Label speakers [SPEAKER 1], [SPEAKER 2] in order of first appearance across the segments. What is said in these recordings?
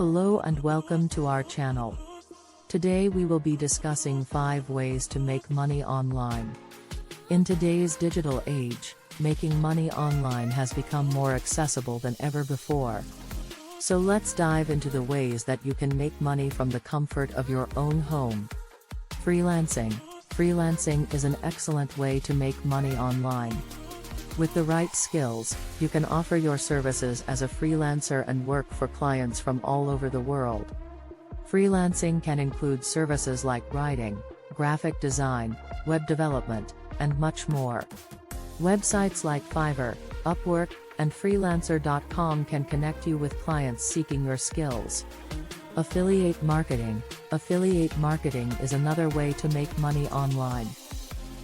[SPEAKER 1] Hello and welcome to our channel. Today we will be discussing 5 ways to make money online. In today's digital age, making money online has become more accessible than ever before. So let's dive into the ways that you can make money from the comfort of your own home. Freelancing. Freelancing is an excellent way to make money online. With the right skills, you can offer your services as a freelancer and work for clients from all over the world. Freelancing can include services like writing, graphic design, web development, and much more. Websites like Fiverr, Upwork, and Freelancer.com can connect you with clients seeking your skills. Affiliate marketing. Affiliate marketing is another way to make money online.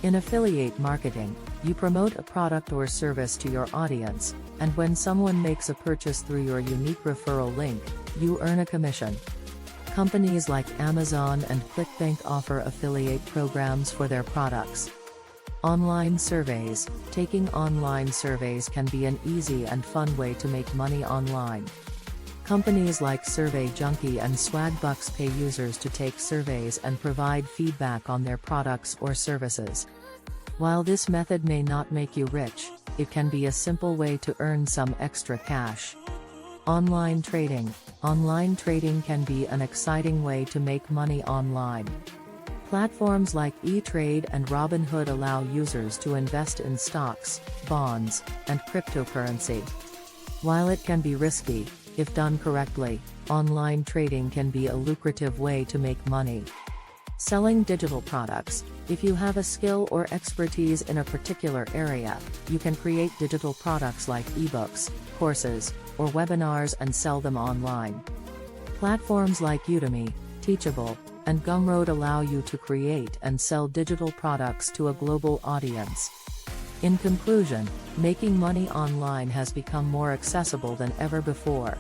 [SPEAKER 1] In affiliate marketing, you promote a product or service to your audience, and when someone makes a purchase through your unique referral link, you earn a commission. Companies like Amazon and ClickBank offer affiliate programs for their products. Online surveys. Taking online surveys can be an easy and fun way to make money online. Companies like Survey Junkie and Swagbucks pay users to take surveys and provide feedback on their products or services. While this method may not make you rich, it can be a simple way to earn some extra cash. Online trading. Online trading can be an exciting way to make money online. Platforms like E-Trade and Robinhood allow users to invest in stocks, bonds, and cryptocurrency. While it can be risky, if done correctly, online trading can be a lucrative way to make money. Selling digital products. If you have a skill or expertise in a particular area, you can create digital products like ebooks, courses, or webinars and sell them online. Platforms like Udemy, Teachable, and Gumroad allow you to create and sell digital products to a global audience. In conclusion, making money online has become more accessible than ever before.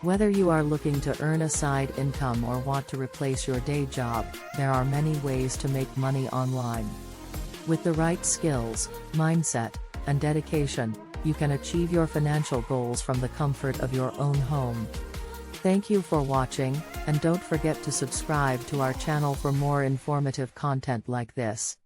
[SPEAKER 1] Whether you are looking to earn a side income or want to replace your day job, there are many ways to make money online. With the right skills, mindset, and dedication, you can achieve your financial goals from the comfort of your own home. Thank you for watching, and don't forget to subscribe to our channel for more informative content like this.